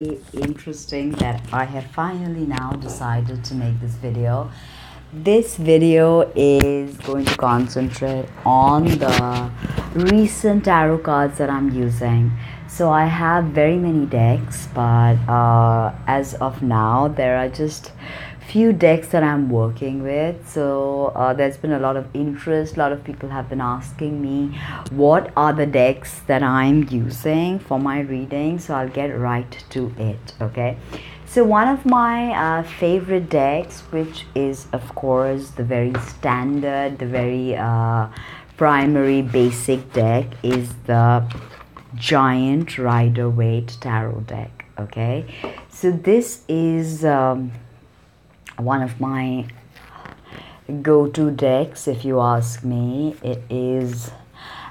Interesting that I have finally now decided to make this video. This video is going to concentrate on the recent tarot cards that I'm using. So I have very many decks, but as of now there are just few decks that I'm working with. So there's been a lot of interest. A lot of people have been asking me what are the decks that I'm using for my reading. So I'll get right to it. Okay. So one of my favorite decks, which is of course the very standard, the very primary basic deck, is the Giant Rider-Waite Tarot deck. Okay. So this is one of my go-to decks, if you ask me. It is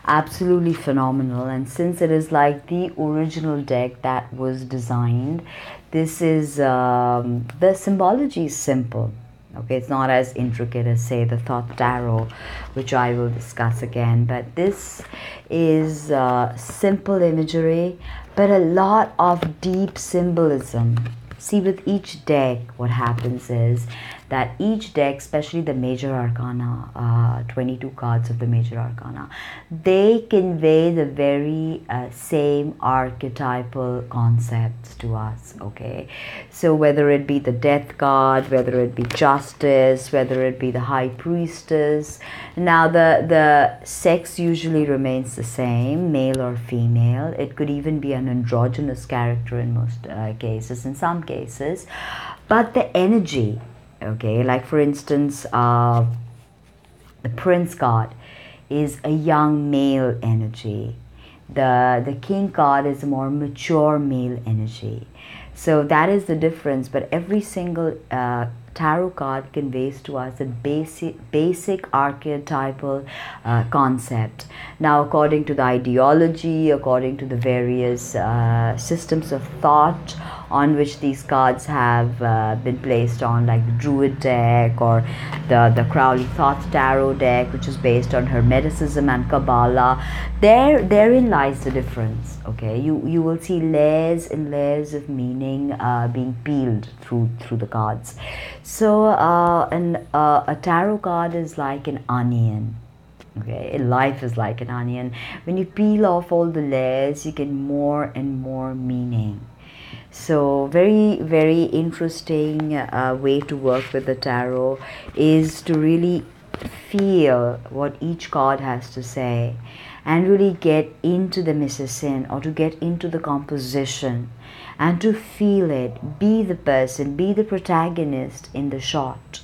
absolutely phenomenal, and since it is like the original deck that was designed, this is the symbology is simple. Okay, it's not as intricate as say the Thoth Tarot, which I will discuss again, but this is simple imagery but a lot of deep symbolism. See, with each deck, what happens is that each deck, especially the major arcana, 22 cards of the major arcana, they convey the very same archetypal concepts to us. Okay, so whether it be the death card, whether it be justice, whether it be the high priestess, now the sex usually remains the same, male or female. It could even be an androgynous character in most cases, in some cases, but the energy, okay, like for instance the prince card is a young male energy, the king card is a more mature male energy. So that is the difference, but every single tarot card conveys to us a basic archetypal concept. Now, according to the ideology, according to the various systems of thought on which these cards have been placed on, like the Druid deck or the Crowley Thoth Tarot deck, which is based on Hermeticism and Kabbalah, therein lies the difference. Okay, you will see layers and layers of meaning being peeled through the cards. So a tarot card is like an onion. Okay, life is like an onion. When you peel off all the layers, you get more and more meaning. So very, very interesting way to work with the tarot is to really feel what each card has to say and really get into the mise-en-scène, or to get into the composition and to feel it, be the person, be the protagonist in the shot.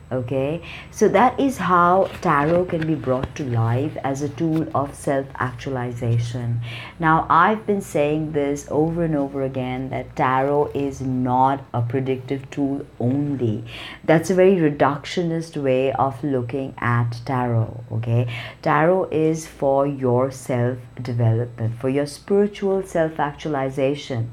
Okay, so that is how tarot can be brought to life as a tool of self-actualization. Now, I've been saying this over and over again, that tarot is not a predictive tool only. That's a very reductionist way of looking at tarot. Okay, tarot is for your self-development, for your spiritual self-actualization.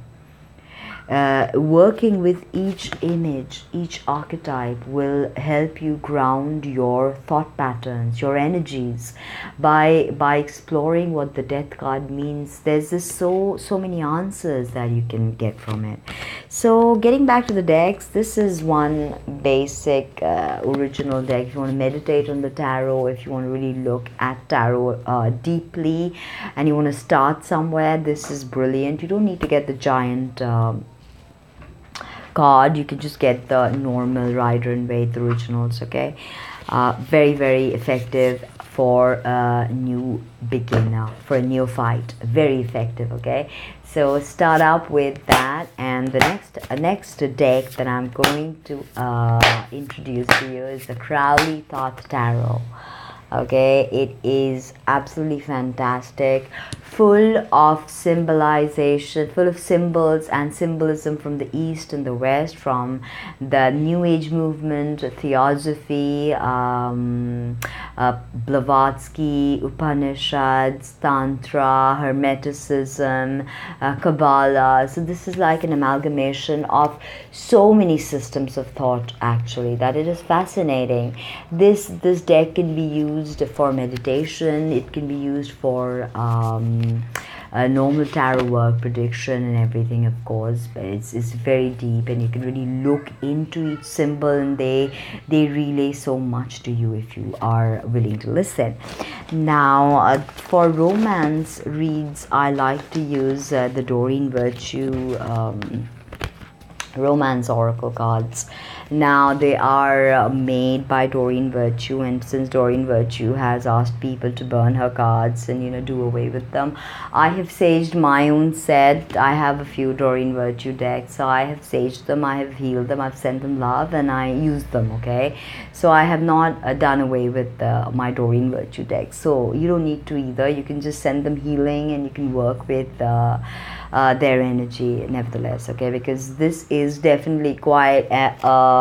Working with each image, each archetype will help you ground your thought patterns, your energies, by exploring what the death card means. There's just so many answers that you can get from it. So getting back to the decks, this is one basic original deck. If you want to meditate on the tarot, if you want to really look at tarot deeply and you want to start somewhere, this is brilliant. You don't need to get the giant card, you can just get the normal Rider and Waite originals. Okay, very, very effective for a new beginner, for a neophyte. Very effective. Okay, so start up with that, and the next deck that I'm going to introduce to you is the Crowley Thoth Tarot. Okay, it is absolutely fantastic, full of symbolization, full of symbols and symbolism from the East and the West, from the New Age movement, Theosophy, Blavatsky, Upanishads, Tantra, Hermeticism, Kabbalah. So this is like an amalgamation of so many systems of thought, actually, that it is fascinating. This deck can be used for meditation. It can be used for normal tarot work, prediction and everything, of course, but it's very deep, and you can really look into each symbol, and they relay so much to you if you are willing to listen. Now, for romance reads, I like to use the Doreen Virtue romance oracle cards. Now, they are made by Doreen Virtue, and since Doreen Virtue has asked people to burn her cards and do away with them, I have saged my own set. I have a few Doreen Virtue decks, so I have saged them, I have healed them, I've sent them love, and I use them. Okay, so I have not done away with my Doreen Virtue decks, so you don't need to either. You can just send them healing, and you can work with their energy nevertheless. Okay, because this is definitely quite a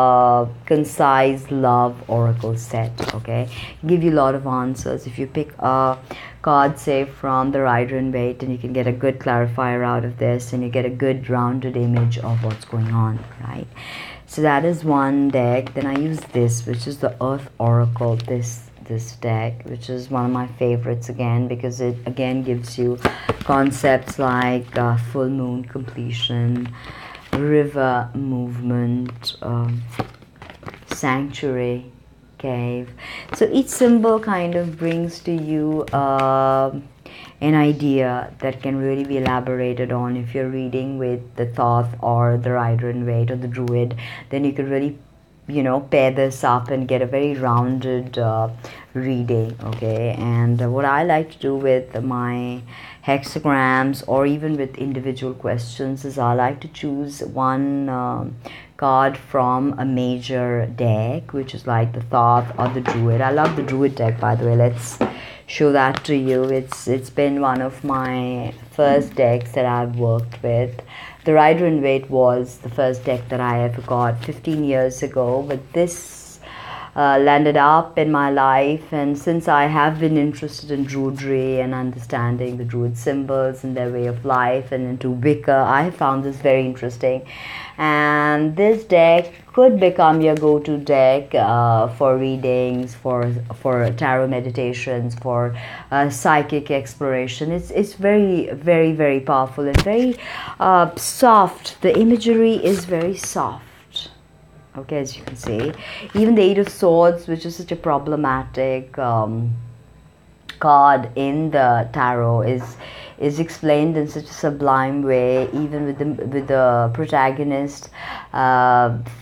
concise love oracle set. Okay, give you a lot of answers. If you pick a card, say from the Rider and Waite, and you can get a good clarifier out of this, and you get a good rounded image of what's going on, right? So that is one deck. Then I use this, which is the Earth Oracle, this deck, which is one of my favorites again, because it again gives you concepts like full moon completion, river movement, sanctuary, cave. So each symbol kind of brings to you an idea that can really be elaborated on. If you're reading with the Thoth or the Rider and Waite or the Druid, then you could really pair this up and get a very rounded reading. Okay, and what I like to do with my hexagrams or even with individual questions is I like to choose one card from a major deck, which is like the Thoth or the Druid. I love the Druid deck, by the way. Let's show that to you. It's been one of my first decks that I've worked with. The Rider and Waite was the first deck that I ever got 15 years ago, but this landed up in my life, and since I have been interested in Druidry and understanding the Druid symbols and their way of life and into Wicca, I found this very interesting. And this deck could become your go-to deck for readings, for tarot meditations, for psychic exploration. It's very, very, very powerful and very soft. The imagery is very soft. Okay, as you can see, even the Eight of Swords, which is such a problematic card in the tarot, is explained in such a sublime way, even with the protagonist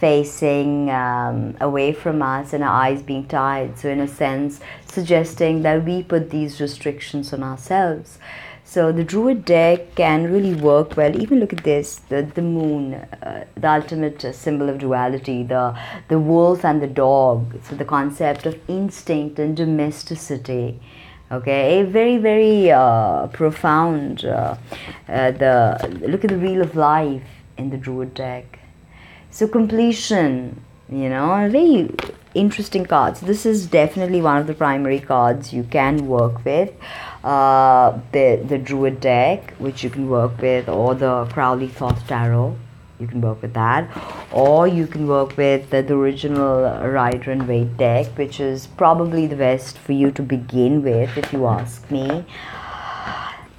facing away from us and our eyes being tied. So in a sense, suggesting that we put these restrictions on ourselves. So the Druid deck can really work well. Even look at this, the moon, the ultimate symbol of duality, the wolf and the dog. So the concept of instinct and domesticity. Okay, very, very profound. Look at the Wheel of Life in the Druid deck. So completion, very interesting cards. This is definitely one of the primary cards you can work with. The Druid deck, which you can work with, or the Crowley Thoth Tarot, you can work with that, or you can work with the original Rider and Waite deck, which is probably the best for you to begin with, if you ask me.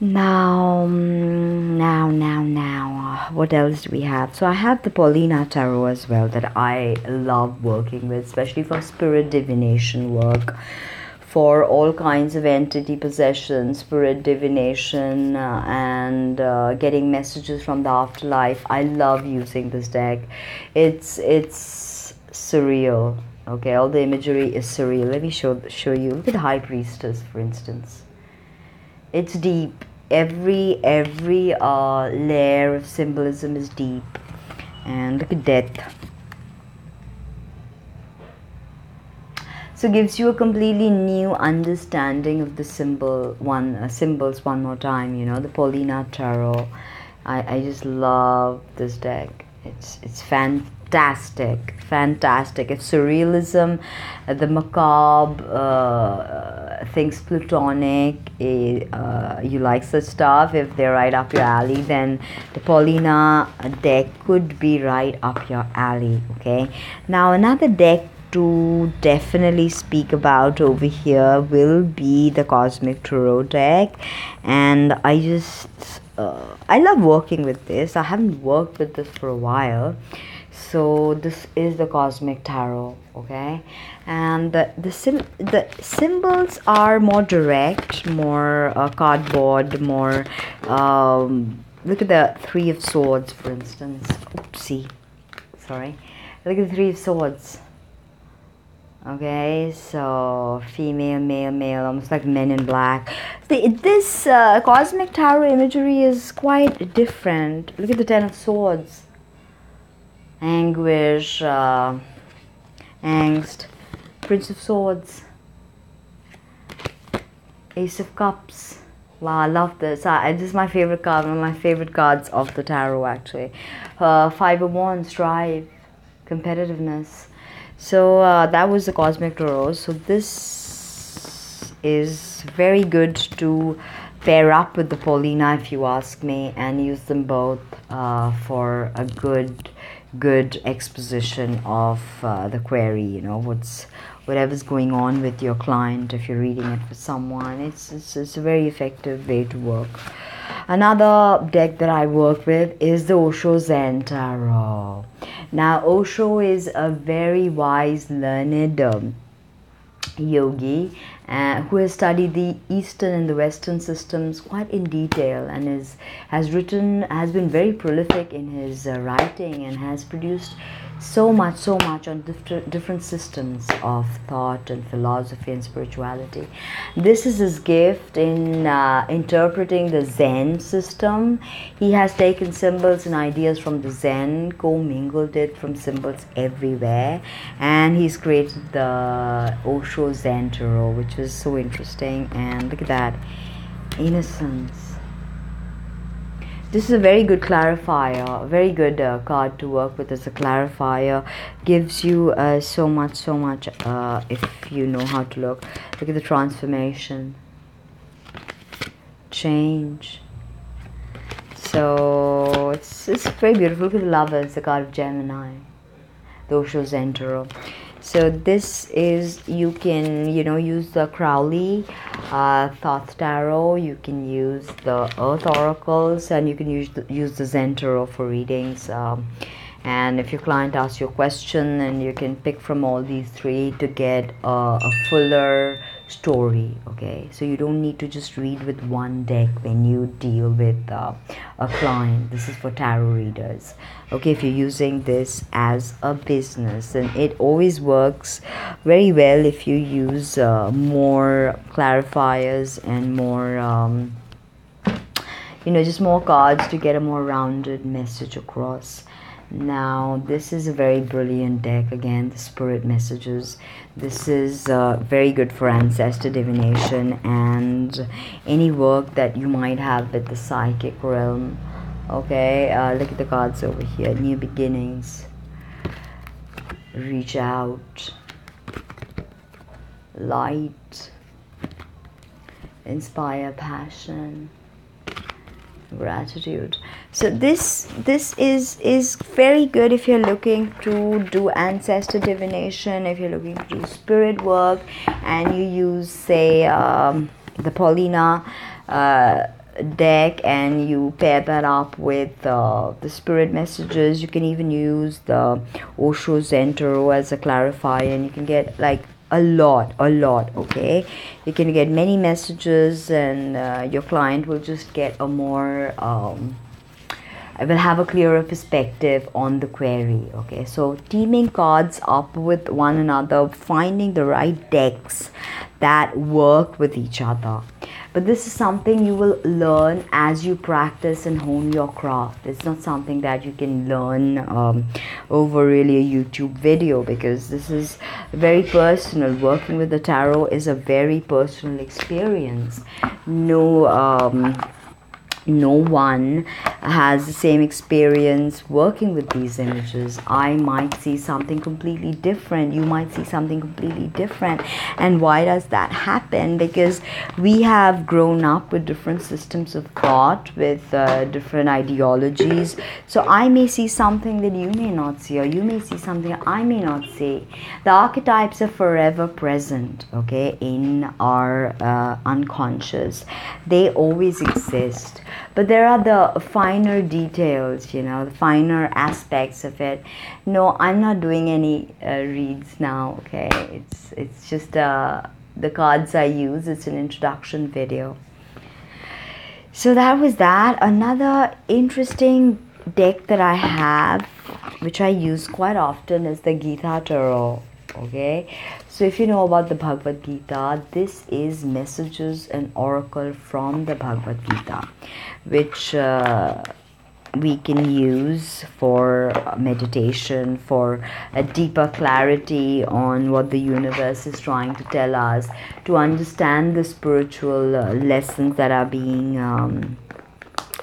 Now, what else do we have? So I have the Paulina Tarot as well, that I love working with, especially for spirit divination work, for all kinds of entity possession, spirit divination, and getting messages from the afterlife. I love using this deck. It's surreal. Okay, all the imagery is surreal. Let me show you. Look at the High Priestess, for instance. It's deep. Every layer of symbolism is deep. And look at Death. So it gives you a completely new understanding of the symbols one more time. The Paulina Tarot. I just love this deck. It's fantastic. It's surrealism, the macabre, things platonic. You like such stuff. If they're right up your alley, then the Paulina deck could be right up your alley. Okay. Now another deck to definitely speak about over here will be the Cosmic Tarot deck. And I love working with this. I haven't worked with this for a while. So this is the Cosmic Tarot, okay? And the symbols are more direct, more cardboard, more look at the Three of Swords, for instance. Oopsie, sorry. Look at the Three of Swords. Okay, so female, male, male, almost like Men in Black. This Cosmic Tarot imagery is quite different. Look at the Ten of Swords. Anguish, angst, Prince of Swords, Ace of Cups. Wow, I love this. This is my favorite card, one of my favorite cards of the tarot, actually. Five of Wands, Drive, Competitiveness. So that was the Cosmic Tarot. So this is very good to pair up with the Paulina, if you ask me, and use them both for a good exposition of the query, you know, whatever's going on with your client. If you're reading it for someone, it's a very effective way to work. Another deck that I work with is the Osho Zen Tarot. Now Osho is a very wise, learned yogi who has studied the Eastern and the Western systems quite in detail, and has been very prolific in his writing, and has produced so much on different systems of thought and philosophy and spirituality. This is his gift in interpreting the Zen system. He has taken symbols and ideas from the Zen, co-mingled it from symbols everywhere, and he's created the Osho Zen Tarot, which is so interesting. And look at that, innocence. This is a very good clarifier, a very good card to work with as a clarifier. Gives you so much if you know how to look. Look at the transformation, change. So it's very beautiful. Look at the Lovers, the card of Gemini, the Osho Zen Tarot. So this is, you can, you know, use the Crowley Thoth Tarot, you can use the Earth Oracles, and you can use the Zen Tarot for readings. And if your client asks you a question, and you can pick from all these three to get a fuller story. Okay, so you don't need to just read with one deck when you deal with a client. This is for tarot readers. Okay, if you're using this as a business, and it always works very well if you use more clarifiers and more you know, just more cards to get a more rounded message across. Now this is a very brilliant deck. Again, the spirit messages. This is very good for ancestor divination and any work that you might have with the psychic realm. Okay, look at the cards over here. New beginnings, reach out, light, inspire passion, gratitude. So this is very good if you're looking to do ancestor divination, if you're looking to do spirit work, and you use, say, the Paulina deck, and you pair that up with the spirit messages. You can even use the Osho Zen Tarot as a clarifier, and you can get like a lot. Okay, you can get many messages, and your client will just get a more I will have a clearer perspective on the query. Okay, so teaming cards up with one another, finding the right decks that work with each other. But this is something you will learn as you practice and hone your craft. It's not something that you can learn over really a YouTube video, because this is very personal. Working with the tarot is a very personal experience. No no one has the same experience working with these images. I might see something completely different, you might see something completely different. And why does that happen? Because we have grown up with different systems of thought, with different ideologies. So I may see something that you may not see, or you may see something I may not see. The archetypes are forever present, okay, in our unconscious. They always exist. But there are the finer details, the finer aspects of it. No, I'm not doing any reads now, okay? It's just the cards I use. It's an introduction video. So that was that. Another interesting deck that I have, which I use quite often, is the Gita Tarot. Okay, so if you know about the Bhagavad Gita, this is messages and oracle from the Bhagavad Gita, which we can use for meditation, for a deeper clarity on what the universe is trying to tell us, to understand the spiritual lessons that are being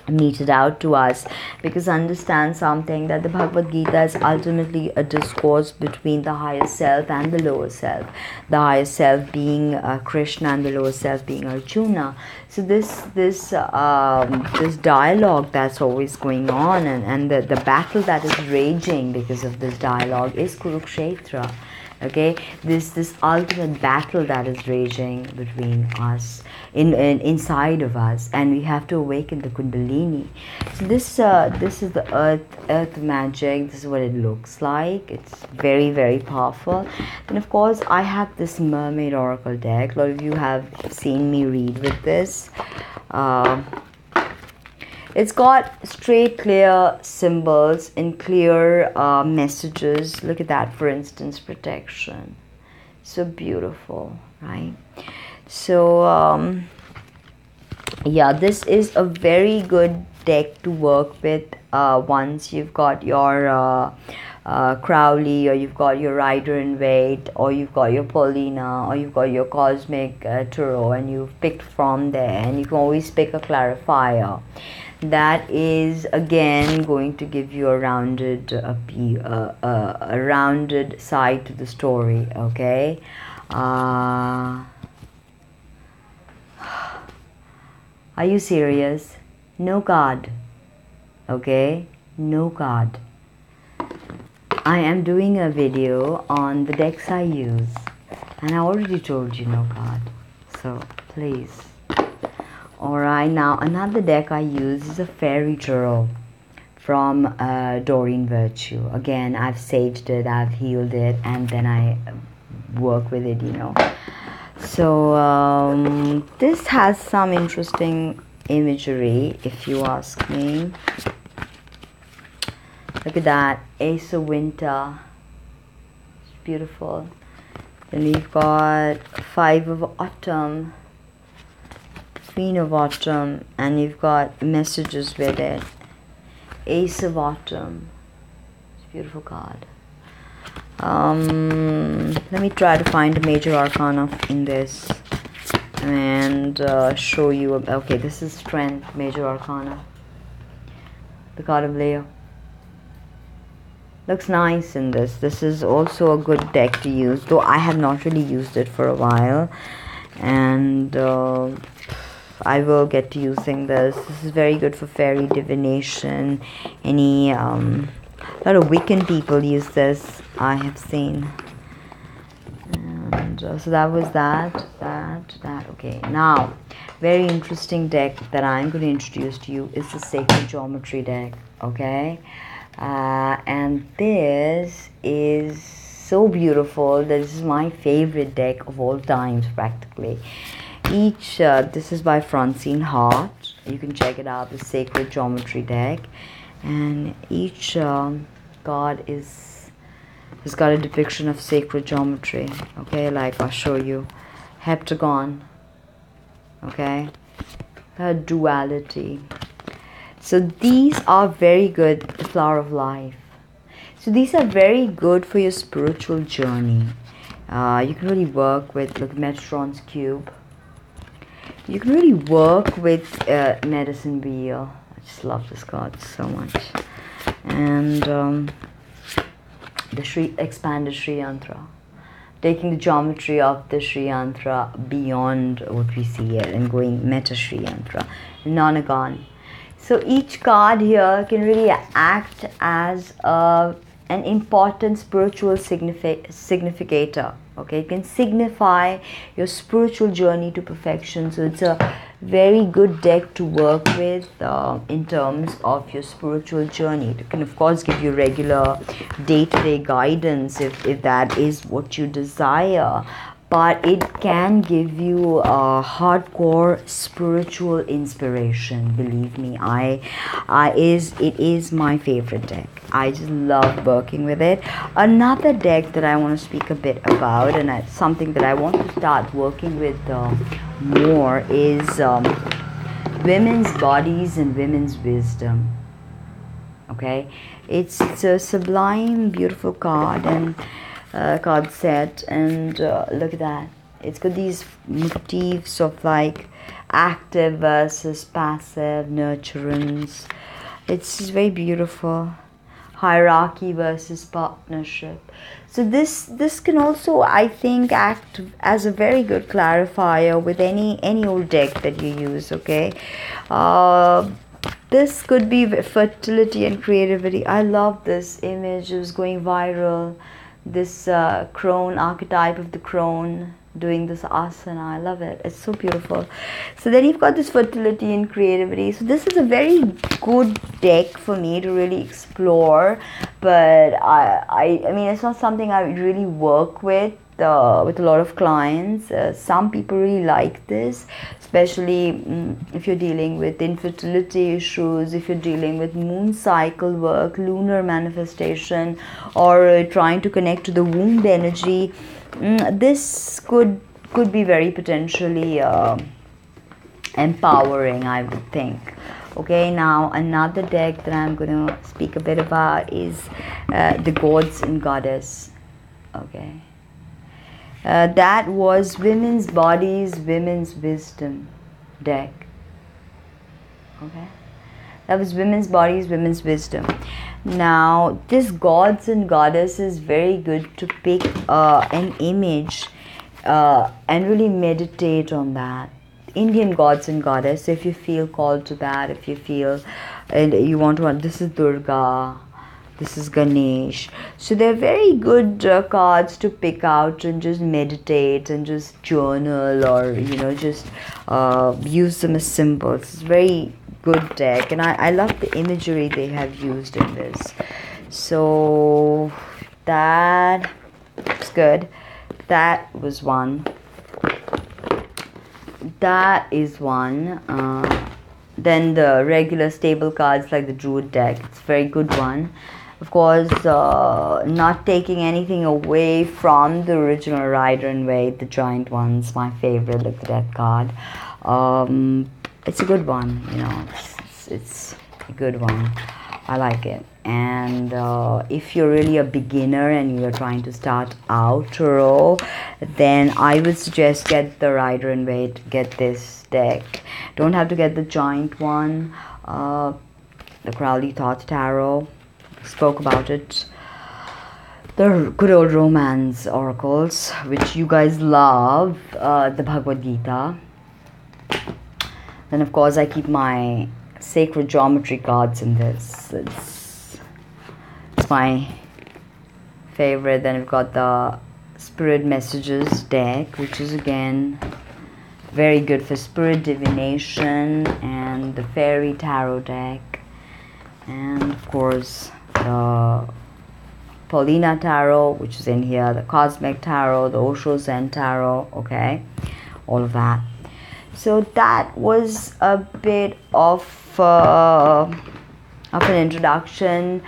meted out to us. Because understand something, that the Bhagavad Gita is ultimately a discourse between the higher self and the lower self, the higher self being Krishna and the lower self being Arjuna. So this dialogue that's always going on, and the battle that is raging because of this dialogue is Kurukshetra. Okay, this ultimate battle that is raging between us, inside of us, and we have to awaken the Kundalini. So this is the earth magic. This is what it looks like. It's very, very powerful. And of course, I have this Mermaid Oracle deck. A lot of you have seen me read with this. It's got straight, clear symbols and clear messages. Look at that, for instance, protection. So beautiful, right? So, yeah, this is a very good deck to work with once you've got your Crowley, or you've got your Rider in Waite, or you've got your Paulina, or you've got your Cosmic Tarot, and you've picked from there. And you can always pick a clarifier that is again going to give you a rounded a rounded side to the story. Okay, are you serious? No God. Okay, no God. I am doing a video on the decks I use, and I already told you no God, so please. Alright, now another deck I use is a Fairy Tarot from Doreen Virtue. Again, I've saged it, I've healed it, and then I work with it, So this has some interesting imagery, if you ask me. Look at that, Ace of Winter. It's beautiful. Then we've got Five of Autumn, Queen of Autumn, and you've got messages with it. Ace of Autumn. It's a beautiful card. Let me try to find a major arcana in this and show you. Okay, this is Strength, major arcana. The card of Leo. Looks nice in this. This is also a good deck to use, though I have not really used it for a while, and I will get to using this. This is very good for fairy divination. Any a lot of Wiccan people use this, I have seen. And so that was that. Okay, now very interesting deck that I'm going to introduce to you is the Sacred Geometry deck. Okay, and this is so beautiful. This is my favorite deck of all times, practically. This is by Francine Hart. You can check it out, the Sacred Geometry deck, and each card has got a depiction of sacred geometry. Okay, like I'll show you, heptagon. Okay, duality. So these are very good. The Flower of Life. So these are very good for your spiritual journey. You can really work with Metron's cube. you can really work with medicine wheel. I just love this card so much. And the expanded Sri Yantra, taking the geometry of the Sri Yantra beyond what we see here and going Meta Sri Yantra, Nonagon. So each card here can really act as an important spiritual significator. Okay, it can signify your spiritual journey to perfection. So it's a very good deck to work with in terms of your spiritual journey. It can of course give you regular day-to-day guidance if that is what you desire, but it can give you a hardcore spiritual inspiration. Believe me, it is my favorite deck. I just love working with it. Another deck that I want to speak a bit about, and it's something that I want to start working with more, is women's bodies and women's wisdom. Okay, it's a sublime, beautiful card and card set, and look at that. It's got these motifs of like active versus passive, nurturance. It's just very beautiful. Hierarchy versus partnership. So this can also, I think, act as a very good clarifier with any old deck that you use. Okay, this could be fertility and creativity. I love this image. It was going viral. This crone archetype of the crone doing this asana. I love it. It's so beautiful. So then you've got this fertility and creativity. So this is a very good deck for me to really explore, but I mean, it's not something I really work with a lot of clients. Some people really like this, especially if you're dealing with infertility issues, if you're dealing with moon cycle work, lunar manifestation, or trying to connect to the womb energy. This could be very potentially empowering, I would think. Okay, now another deck that I'm going to speak a bit about is the Gods and Goddess. Okay, that was Women's Bodies, Women's Wisdom deck. Okay, that was Women's Bodies, Women's Wisdom. Now this Gods and Goddess is very good to pick an image and really meditate on that. Indian Gods and Goddess, if you feel called to that, if you feel and you want to, this is Durga, this is Ganesh. So they're very good cards to pick out and just meditate and just journal, or just use them as symbols. It's very good deck, and I love the imagery they have used in this. So that looks good. That was one. That is one. Then the regular stable cards like the Druid deck. It's a very good one. Of course, not taking anything away from the original Rider and Waite, the giant one's my favorite. Look at that card. It's a good one, it's a good one. I like it. And if you're really a beginner and you're trying to start out tarot, then I would suggest get the Rider and Waite, get this deck. Don't have to get the giant one. The Crowley Thought Tarot, spoke about it. The good old romance oracles, which you guys love, the Bhagavad Gita. Then of course I keep my sacred geometry cards in this. It's my favorite. Then we've got the Spirit Messages deck, which is again very good for spirit divination, and the Fairy Tarot deck, and of course the Paulina Tarot, which is in here, the Cosmic Tarot, the Osho Zen Tarot. Okay, all of that. So that was a bit of an introduction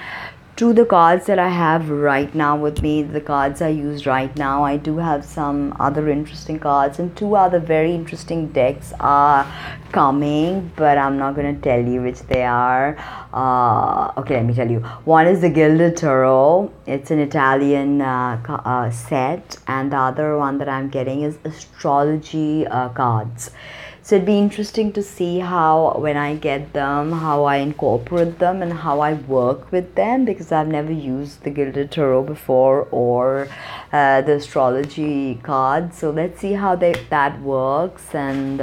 to the cards that I have right now with me, the cards I use right now. I do have some other interesting cards, and two other very interesting decks are coming, but I'm not going to tell you which they are. Okay, let me tell you. One is the Gilded Tarot. It's an Italian set, and the other one that I'm getting is astrology cards. So it'd be interesting to see how, when I get them, how I incorporate them and how I work with them, because I've never used the Gilded Tarot before, or the astrology cards. So let's see how that works. And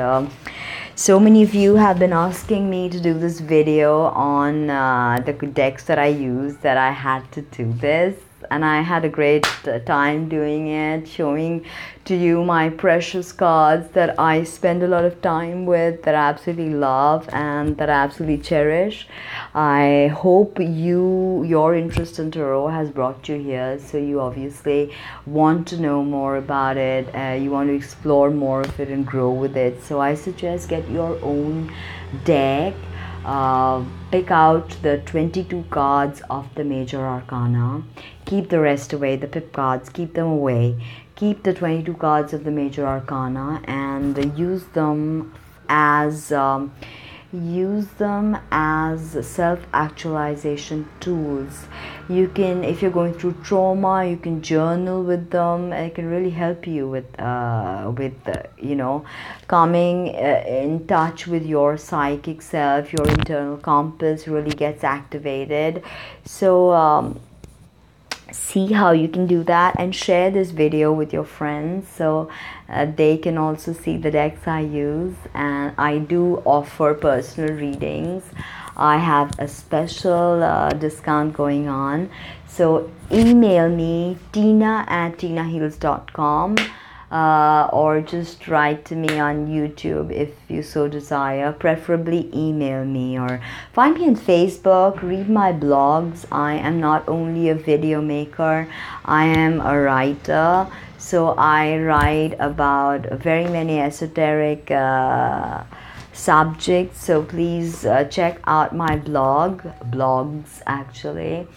so many of you have been asking me to do this video on the decks that I use, that I had to do this. And I had a great time doing it, showing to you my precious cards that I spend a lot of time with, that I absolutely love and that I absolutely cherish. I hope your interest in tarot has brought you here, so you obviously want to know more about it, you want to explore more of it and grow with it. So I suggest get your own deck. Pick out the 22 cards of the major arcana. Keep the rest away, the pip cards, keep them away. Keep the 22 cards of the major arcana and use them as self-actualization tools. You can, if you're going through trauma, you can journal with them. It can really help you with coming in touch with your psychic self. Your internal compass really gets activated. So see how you can do that, and share this video with your friends, so they can also see the decks I use. And I do offer personal readings. I have a special discount going on, so email me tina@tinaheals.com, or just write to me on YouTube if you so desire. Preferably email me, or find me on Facebook, read my blogs. I am not only a video maker, I am a writer. So I write about very many esoteric subjects. So please check out my blogs actually,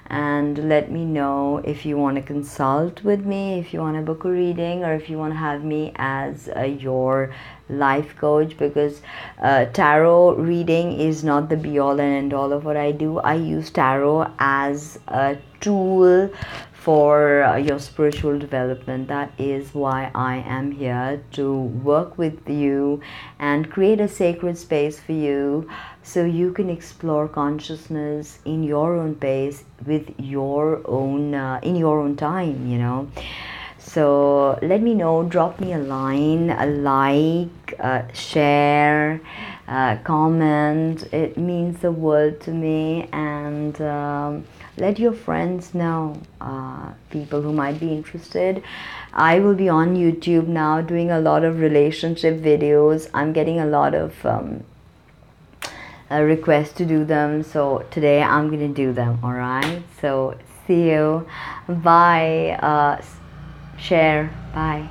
and let me know if you want to consult with me, if you want to book a reading, or if you want to have me as your life coach, because tarot reading is not the be all and end all of what I do. I use tarot as a tool for your spiritual development. That is why I am here, to work with you and create a sacred space for you, so you can explore consciousness in your own pace, with your own in your own time, you know. So let me know, drop me a line, a like, share, comment. It means the world to me. And let your friends know, people who might be interested. I will be on YouTube now doing a lot of relationship videos. I'm getting a lot of requests to do them, so today I'm gonna do them. All right, so see you. Bye. Share. Bye.